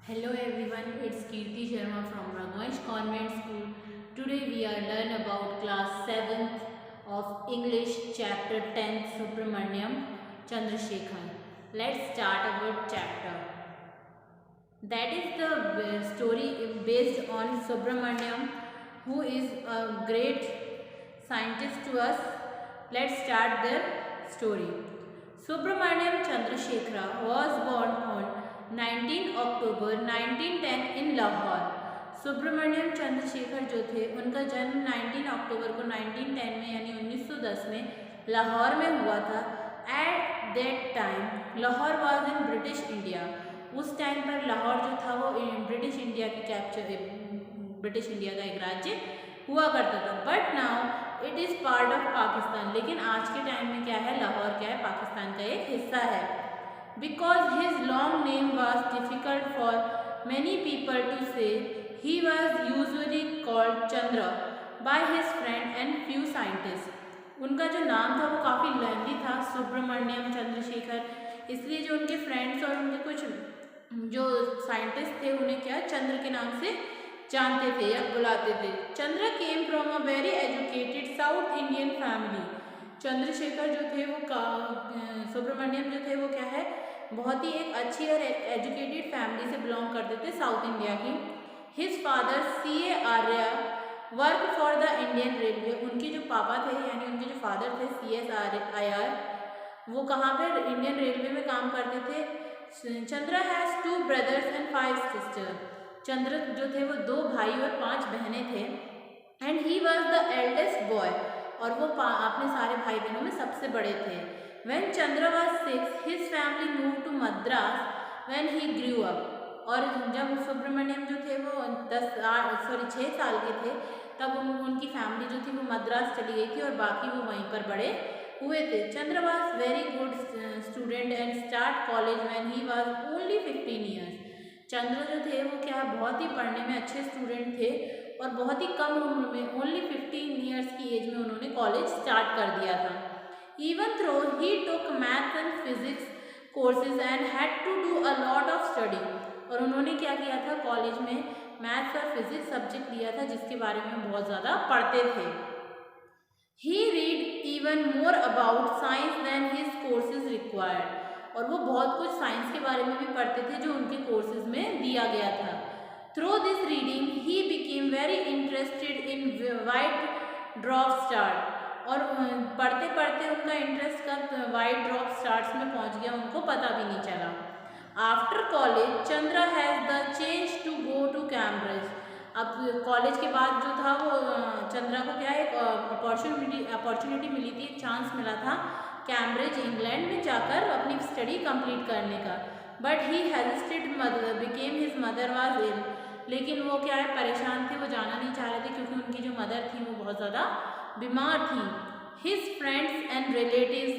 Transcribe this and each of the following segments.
Hello everyone, it's Kirti Sharma from Raghavansh Convent School. Today we are learn about class 7th of English chapter 10 Subramaniam Chandrasekhar. Let's start our chapter. That is the story based on Subramaniam, who is a great scientist to us. Let's start their story. Subramaniam Chandrasekhara was born on 19 October 1910 in Lahore. Subramaniam Chandrashekhar जो थे उनका जन्म 19 अक्टूबर को 1910 में यानी 1910 में लाहौर में हुआ था. At that time Lahore was in British India. उस टाइम पर लाहौर जो था वो ब्रिटिश इंडिया की ब्रिटिश इंडिया का एक राज्य हुआ करता था. But now it is part of Pakistan. लेकिन आज के टाइम में क्या है, लाहौर क्या है, पाकिस्तान का एक हिस्सा है. Because his long name was difficult for many people to say, he was usually called Chandra by his friend and few scientist. उनका जो नाम था वो काफ़ी लेंथी था, सुब्रमण्यम चंद्रशेखर. इसलिए जो उनके फ्रेंड्स और उनके कुछ जो साइंटिस्ट थे उन्हें क्या चंद्र के नाम से जानते थे या बुलाते थे. Chandra came from a very educated South Indian family. Chandrasekhar जो थे वो सुब्रमण्यम जो थे वो क्या है, बहुत ही एक अच्छी और एजुकेटेड फैमिली से बिलोंग करते थे, साउथ इंडिया की. His father CA Arya work for the Indian railway. उनके जो पापा थे यानी उनके जो फादर थे CS आर्यर, वो कहाँ पर इंडियन रेलवे में काम करते थे. चंद्र हैज़ 2 brothers and 5 sisters. चंद्र जो थे वो 2 भाई और 5 बहनें थे. And he was the eldest boy. और वो अपने सारे भाई बहनों में सबसे बड़े थे. When Chandra was 6 his family move to Madras when he grew up. और जब सुब्रमण्यम जो थे वो 6 साल के थे तब उनकी फैमिली जो थी वो मद्रास चली गई थी और बाकी वो वहीं पर बड़े हुए थे. Chandra was very good student and start college when he was only 15 years. Chandra जो थे वो क्या बहुत ही पढ़ने में अच्छे स्टूडेंट थे और बहुत ही कम उम्र में ओनली 15 ईयर्स की एज में उन्होंने कॉलेज स्टार्ट कर दिया था. Even though he took maths and physics courses and had to do a lot of study. और उन्होंने क्या किया था, कॉलेज में मैथ्स और फिजिक्स सब्जेक्ट लिया था जिसके बारे में बहुत ज़्यादा पढ़ते थे. He read even more about science than his courses required. और वो बहुत कुछ साइंस के बारे में भी पढ़ते थे जो उनके कोर्सेज में दिया गया था. Through this reading he became very interested in white drop star. और पढ़ते पढ़ते उनका इंटरेस्ट कब वाइट ड्रॉप स्टार्स में पहुंच गया उनको पता भी नहीं चला. After college Chandra has the change to go to Cambridge. अब कॉलेज के बाद जो था वो चंद्रा को क्या एक अपॉर्चुनिटी मिली थी, एक चांस मिला था कैम्ब्रिज इंग्लैंड में जाकर अपनी स्टडी कंप्लीट करने का. But he hesitated became his mother was ill. लेकिन वो क्या है, परेशान थे, वो जाना नहीं चाह रहे थे क्योंकि उनकी जो मदर थी वो बहुत ज़्यादा बीमार थी. His friends and relatives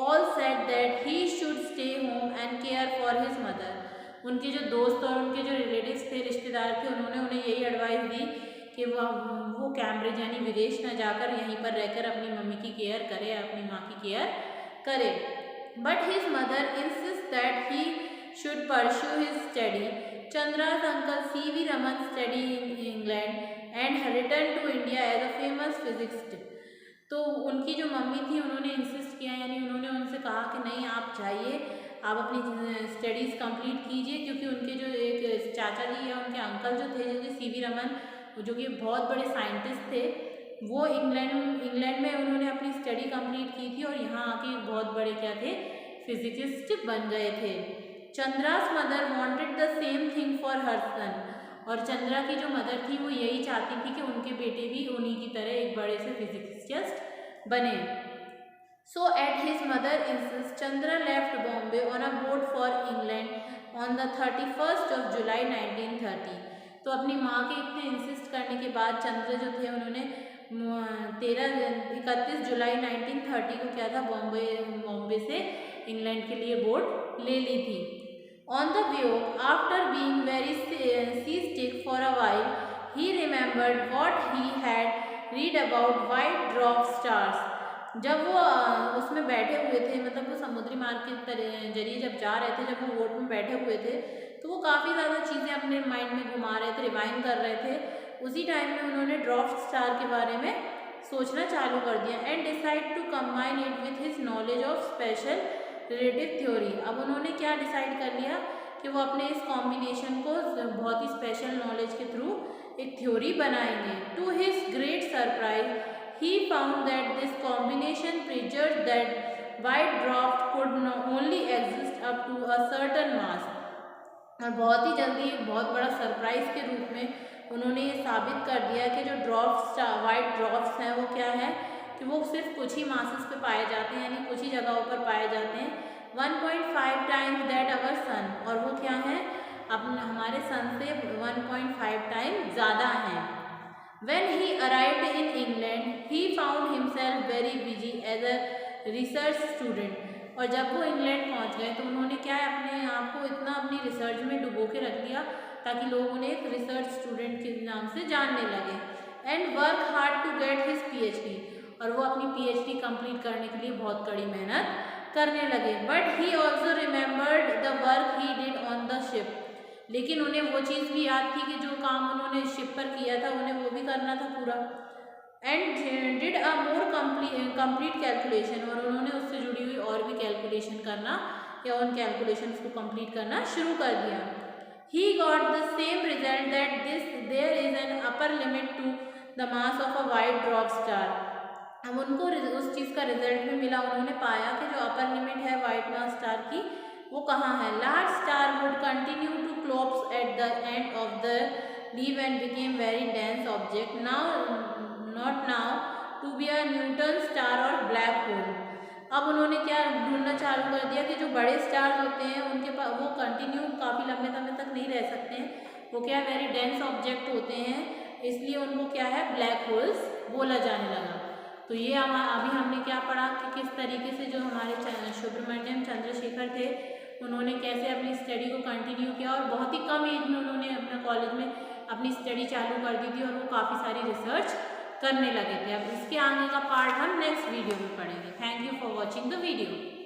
all said that he should stay home and care for his mother. उनके जो दोस्त और उनके जो रिलेटिव्स थे, रिश्तेदार थे, उन्होंने उन्हें यही एडवाइस दी कि वो कैम्ब्रिज यानी विदेश न जाकर यहीं पर रहकर अपनी मम्मी की केयर करे, अपनी माँ की केयर करे. But his mother insist that he should pursue his study. Chandra's uncle C.V. Raman study in England and return to India as a famous physicist. तो उनकी जो मम्मी थी उन्होंने इंसिस्ट किया, यानी उन्होंने उनसे कहा कि नहीं आप जाइए, आप अपनी स्टडीज़ कंप्लीट कीजिए. क्योंकि उनके जो एक चाचा जी या उनके अंकल जो थे, जो कि C.V. रमन, जो कि बहुत बड़े साइंटिस्ट थे, वो इंग्लैंड में उन्होंने अपनी स्टडी कंप्लीट की थी और यहाँ आके बहुत बड़े क्या थे, फिजिकिस्ट बन गए थे. Chandra's mother wanted the same thing for her son. और चंद्रा की जो मदर थी वो यही चाहती थी कि उनके बेटे भी उन्हीं की तरह एक बड़े से फिजिसिस्ट बने. So at his mother insist Chandra left Bombay on a boat for England on the 31st of July 1930. तो अपनी माँ के इतने इंसिस्ट करने के बाद चंद्र जो थे उन्होंने 31 जुलाई 1930 को क्या था, बॉम्बे से इंग्लैंड के लिए बोट ले ली थी. On the way, after being very seasick for a while, he remembered what he had read about white dwarf stars. जब वो उसमें बैठे हुए थे, मतलब वो समुद्री मार्ग के जरिए जब जा रहे थे, जब वो बोट में बैठे हुए थे, तो वो काफ़ी ज़्यादा चीज़ें अपने माइंड में घुमा रहे थे, रिवाइंड कर रहे थे। उसी टाइम में उन्होंने ड्वार्फ स्टार के बारे में सोचना चालू कर दिया and decide to combine it with his knowledge of special relative theory. अब उन्होंने क्या डिसाइड कर लिया कि वो अपने इस कॉम्बिनेशन को बहुत ही स्पेशल नॉलेज के थ्रू एक थ्योरी बनाएंगे। To his great surprise he found that this combination prejudged that white dwarf could only exist up to a certain mass। और बहुत ही जल्दी एक बहुत बड़ा सरप्राइज के रूप में उन्होंने ये साबित कर दिया कि जो वाइट ड्रॉफ्स हैं वो क्या है कि वो सिर्फ कुछ ही मासेस पे पाए जाते हैं, यानी कुछ ही जगहों पर पाए जाते हैं, 1.5 टाइम्स दैट अवर सन। और वो क्या है, अपने हमारे सन से 1.5 टाइम ज़्यादा हैं। When he arrived in England, he found himself very busy as a research student। और जब वो इंग्लैंड पहुंच गए तो उन्होंने क्या है, अपने आप को इतना अपनी रिसर्च में डुबो के रख दिया ताकि लोग उन्हें एक रिसर्च स्टूडेंट के नाम से जानने लगे। And work hard to get his PhD। और वो अपनी PhD कंप्लीट करने के लिए बहुत कड़ी मेहनत करने लगे। But he also remembered the work he did on the ship. लेकिन उन्हें वो चीज़ भी याद थी कि जो काम उन्होंने शिप पर किया था उन्हें वो भी करना था पूरा। And did a more complete calculation. और उन्होंने उससे जुड़ी हुई और भी कैलकुलेशन करना या उन कैलकुलेशंस को कंप्लीट करना शुरू कर दिया। He got the same result that there is an upper limit to the mass of a white dwarf star. अब उनको उस चीज़ का रिजल्ट भी मिला, उन्होंने पाया कि जो अपर लिमिट है वाइट ड्वार्फ स्टार की वो कहाँ है। Large star would continue to collapse at the end of the life and became very dense object, not now to be a neutron star or black hole. अब उन्होंने क्या ढूंढना चालू कर दिया कि जो बड़े स्टार्स होते हैं उनके पास वो कंटिन्यू काफ़ी लंबे समय तक नहीं रह सकते हैं, वो क्या वेरी डेंस ऑब्जेक्ट होते हैं, इसलिए उनको क्या है ब्लैक होल्स बोला जाने लगा। तो ये अभी हमने क्या पढ़ा कि किस तरीके से जो हमारे सुब्रमण्यम चंद्रशेखर थे उन्होंने कैसे अपनी स्टडी को कंटिन्यू किया और बहुत ही कम एज में उन्होंने अपने कॉलेज में अपनी स्टडी चालू कर दी थी और वो काफ़ी सारी रिसर्च करने लगे थे। अब इसके आगे का पार्ट हम नेक्स्ट वीडियो में पढ़ेंगे। Thank you for watching the video.